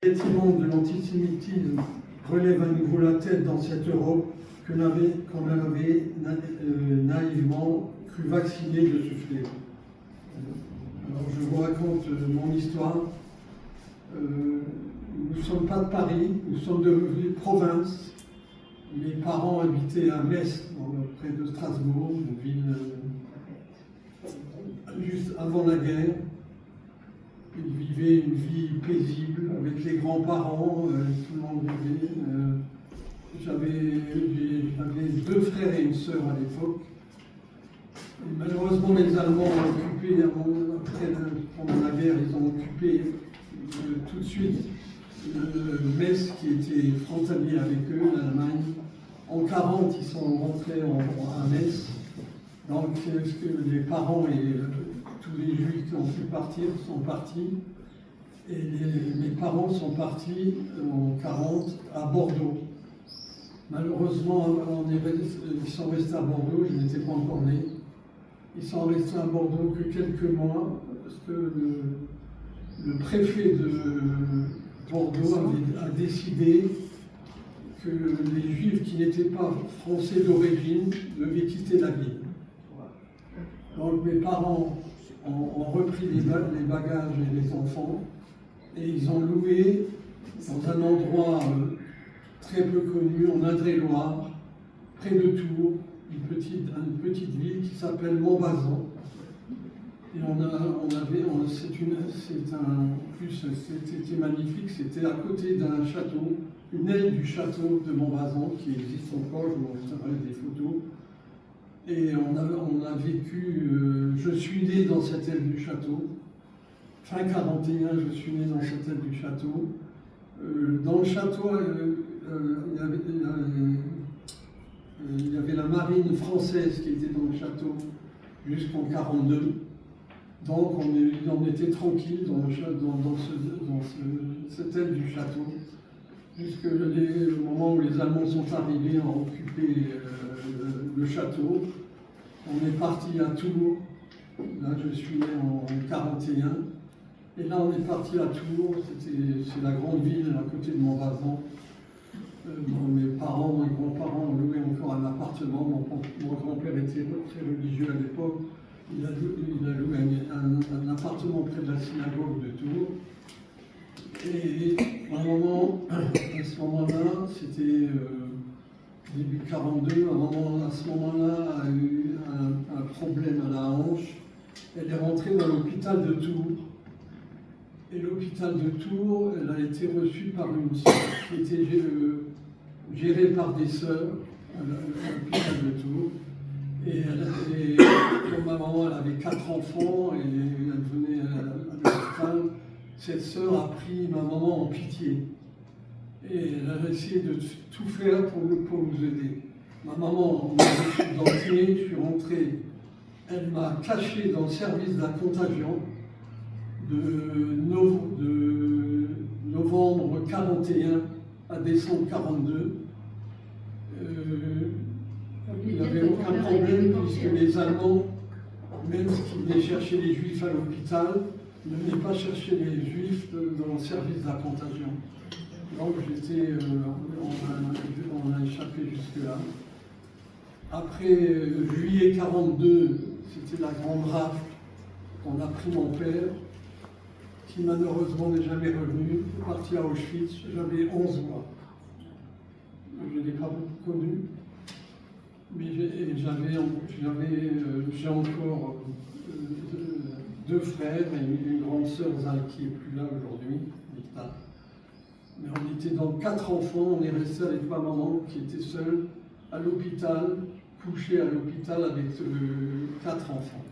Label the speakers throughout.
Speaker 1: Effectivement, de l'antisémitisme relève à nouveau la tête dans cette Europe qu'on avait naïvement cru vaccinée de ce fléau. Alors je vous raconte mon histoire. Nous ne sommes pas de Paris, nous sommes de province. Mes parents habitaient à Metz, près de Strasbourg, une ville juste avant la guerre. Ils vivaient une vie paisible avec les grands-parents, tout le monde vivait. J'avais 2 frères et une sœur à l'époque. Et malheureusement, les Allemands ont occupé, pendant la guerre, ils ont occupé tout de suite Metz, qui était frontalier avec eux, l'Allemagne. En 1940, ils sont rentrés à Metz. Donc, les parents et tous les juifs qui ont pu partir sont partis. Et mes parents sont partis en 1940 à Bordeaux. Malheureusement, ils sont restés à Bordeaux, ils n'étaient pas encore nés. Ils sont restés à Bordeaux que quelques mois, parce que le préfet de Bordeaux a décidé que les Juifs qui n'étaient pas français d'origine devaient quitter la ville. Donc mes parents ont repris les bagages et les enfants et ils ont loué dans un endroit très peu connu, en Indre-et-Loire, près de Tours, une petite ville qui s'appelle Montbazon. Et c'était magnifique, c'était à côté d'un château, une aile du château de Montbazon qui existe encore, je vous montrerai des photos. Et on a vécu, je suis né dans cette aile du château. Fin 1941, je suis né dans cette aile du château. Dans le château, il y avait la marine française qui était dans le château jusqu'en 1942. Donc on était tranquille dans cette aile du château, jusqu'au moment où les Allemands sont arrivés, ont occupé le château. On est parti à Tours, là je suis né en 1941, et là on est parti à Tours, c'est la grande ville à côté de Montbazon. Mes parents, mes grands-parents ont loué encore un appartement. Mon grand-père était très religieux à l'époque. Il a loué un appartement près de la synagogue de Tours. Et à ce moment-là, c'était début 1942, à ce moment-là, a eu un problème à la hanche. Elle est rentrée dans l'hôpital de Tours. Et l'hôpital de Tours, elle a été reçue par une sœur qui était gérée par des sœurs à l'hôpital de Tours. Et comme ma maman, elle avait 4 enfants et elle venait à l'hôpital, cette sœur a pris ma maman en pitié. Et elle a essayé de tout faire pour nous aider. Ma maman m'a reçu d'entrée, je suis rentré. Elle m'a caché dans le service de la contagion de novembre 1941 à décembre 1942. Il n'y avait aucun problème puisque les Allemands, même s'ils venaient chercher les Juifs à l'hôpital, ne venaient pas chercher les Juifs dans le service de la contagion. Donc on a échappé jusque-là. Après juillet 1942, c'était la grande rafle. On a pris mon père, qui malheureusement n'est jamais revenu, parti à Auschwitz. J'avais 11 mois. Je ne l'ai pas beaucoup connu. Mais j'ai encore 2 frères et une grande sœur qui n'est plus là aujourd'hui, Nita. Mais on était donc 4 enfants, on est resté avec ma maman qui était seule à l'hôpital, couchée à l'hôpital avec 4 enfants.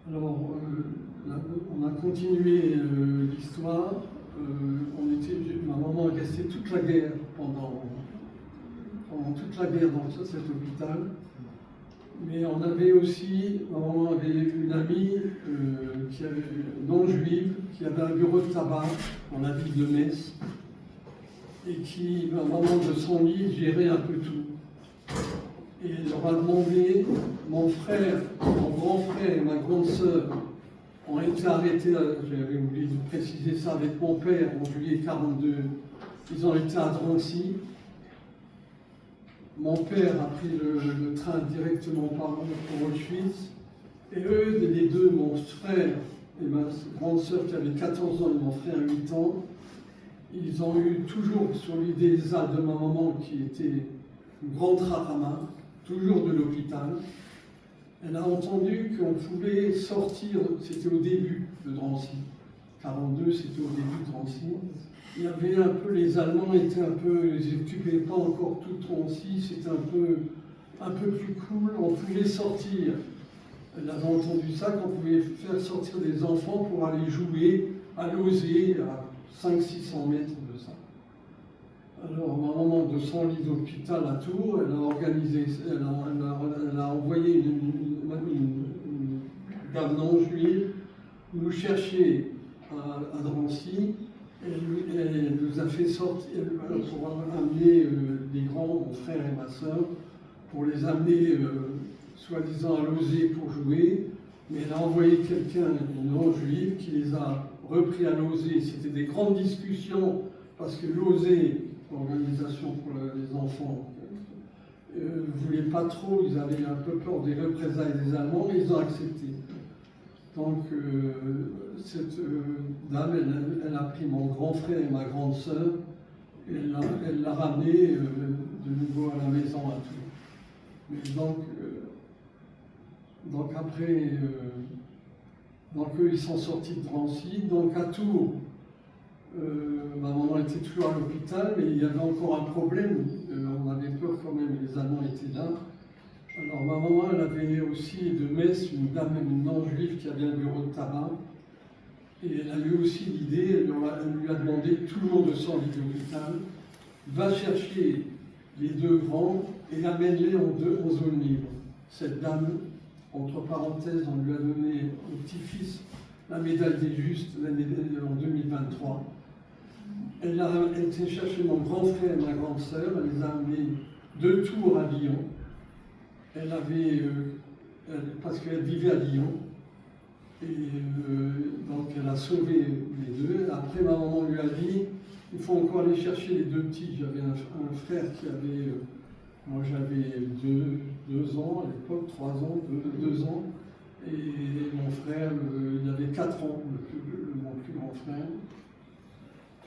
Speaker 1: Alors, on a continué l'histoire. Ma maman est restée toute la guerre pendant toute la guerre dans cet hôpital. Mais on avait aussi, ma maman avait une amie non juive, qui avait un bureau de tabac dans la ville de Metz, et qui, ma maman de son lit, gérait un peu tout. Et elle leur a demandé, mon grand frère et ma grande sœur ont été arrêtés, j'avais oublié de préciser ça, avec mon père en juillet 1942. Ils ont été à Drancy. Mon père a pris le train directement pour Auschwitz. Et eux, les deux, mon frère et ma grande sœur qui avait 14 ans et mon frère 8 ans, ils ont eu toujours sur l'idéal de ma maman qui était une grande rarama, toujours de l'hôpital. Elle a entendu qu'on pouvait sortir, c'était au début de Drancy. 42, c'était au début de Drancy. Il y avait un peu, les Allemands étaient un peu, ils n'occupaient pas encore tout Drancy, c'était un peu plus cool, on pouvait sortir. Elle avait entendu ça, qu'on pouvait faire sortir des enfants pour aller jouer à Lauzé, à 500-600 mètres de ça. Alors, ma maman, de son lit d'hôpital à Tours, elle a organisé, elle a envoyé une dame non juive nous chercher à Drancy. Elle nous a fait sortir pour amener les grands, mon frère et ma soeur, pour les amener soi-disant à Lauzé pour jouer. Mais elle a envoyé quelqu'un, une non-juive, qui les a repris à Lauzé. C'était des grandes discussions parce que Lauzé, l'organisation pour les enfants, ne voulait pas trop, ils avaient un peu peur des représailles des Allemands, mais ils ont accepté. Donc, cette dame, elle a pris mon grand frère et ma grande sœur, et elle l'a ramené de nouveau à la maison à Tours. Mais donc après, eux, ils sont sortis de Drancy. Donc à Tours, ma maman était toujours à l'hôpital, mais il y avait encore un problème. On avait peur quand même, les Allemands étaient là. Alors ma maman, elle avait aussi de Metz une dame, une non-juive qui avait un bureau de tabac. Et elle a eu aussi l'idée, elle lui a demandé, tout le monde sort de l'hôpital, va chercher les deux grands et amène-les en zone libre. Cette dame, entre parenthèses, on lui a donné au petit-fils la médaille des Justes en 2023. Elle a été chercher mon grand frère et ma grande sœur, elle les a amenés de Tours à Lyon. Elle avait, parce qu'elle vivait à Lyon, et donc elle a sauvé les deux. Après, ma maman lui a dit, il faut encore aller chercher les deux petits. J'avais un frère qui avait, moi j'avais 2 ans à l'époque, 3 ans, 2 ans, et mon frère, il avait 4 ans, mon plus grand frère.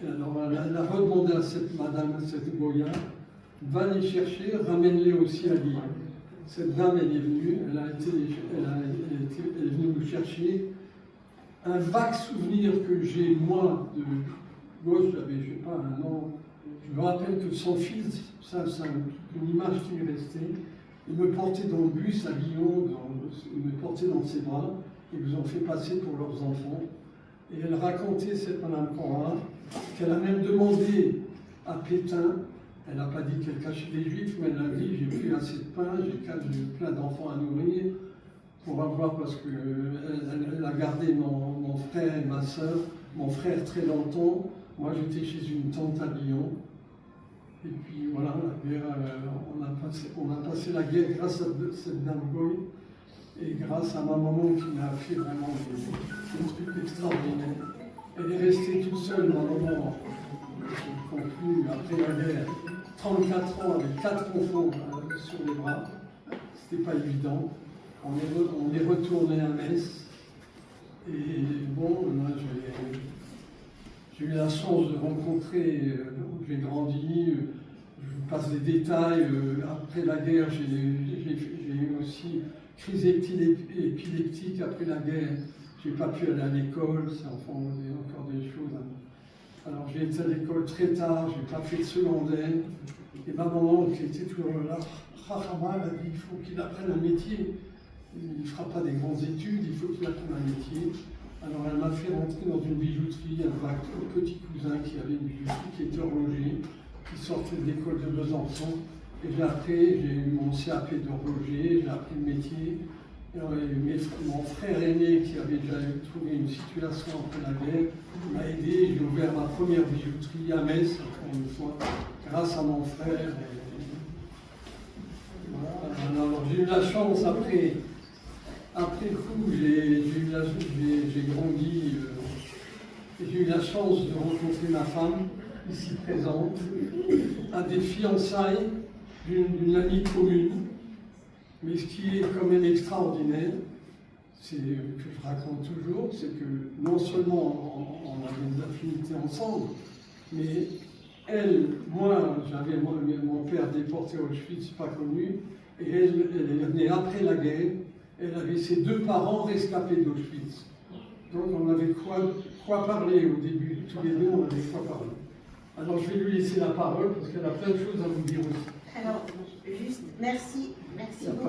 Speaker 1: Et alors elle a redemandé à cette madame, cette Goya, va les chercher, ramène-les aussi à Lyon. Cette dame, elle est venue, elle est venue nous chercher. Un vague souvenir que j'ai, moi, de gauche, j'avais, je sais pas, 1 an. Je me rappelle que son fils, c'est une image qui m'est restée, il me portait dans le bus à Lyon, il me portait dans ses bras, ils nous ont fait passer pour leurs enfants. Et elle racontait, cette Madame Conrad, qu'elle a même demandé à Pétain. Elle n'a pas dit qu'elle cachait des Juifs, mais elle a dit j'ai pris assez de pain, j'ai plein d'enfants à nourrir pour avoir, parce qu'elle a gardé mon frère et ma soeur, mon frère très longtemps. Moi j'étais chez une tante à Lyon. Et puis voilà, la guerre, on a passé la guerre grâce à cette dame Goy et grâce à ma maman qui m'a fait vraiment des trucs extraordinaires. Elle est restée toute seule, ma maman, après la guerre. 34 ans avec 4 enfants sur les bras, c'était pas évident. On est retourné à Metz. Et bon, là, j'ai eu la chance de rencontrer, j'ai grandi, je vous passe des détails. Après la guerre, j'ai eu aussi crise épileptique après la guerre. J'ai pas pu aller à l'école, c'est enfin encore des choses. Alors j'ai été à l'école très tard, j'ai pas fait de secondaire. Et ma maman, qui était toujours là, elle a dit il faut qu'il apprenne un métier. Il ne fera pas des grandes études, il faut qu'il apprenne un métier. Alors elle m'a fait rentrer dans une bijouterie avec un petit cousin qui avait une bijouterie qui était horloger, qui sortait de l'école de Besançon. Et j'ai eu mon CAP d'horloger, j'ai appris le métier. Mon frère aîné, qui avait déjà trouvé une situation après la guerre, m'a aidé. J'ai ouvert ma première bijouterie à Metz, encore une fois, grâce à mon frère. Voilà. Alors j'ai eu la chance après après coup, j'ai grandi, j'ai eu la chance de rencontrer ma femme, ici présente, à des fiançailles d'une amie commune. Mais ce qui est quand même extraordinaire, c'est que je raconte toujours, c'est que non seulement on avait des affinités ensemble, mais elle, moi, j'avais mon père déporté à Auschwitz, pas connu, et elle est née après la guerre. Elle avait ses 2 parents rescapés d'Auschwitz. Donc on avait quoi parler au début, tous les deux on avait quoi parler. Alors je vais lui laisser la parole parce qu'elle a plein de choses à vous dire aussi.
Speaker 2: Alors, juste merci beaucoup.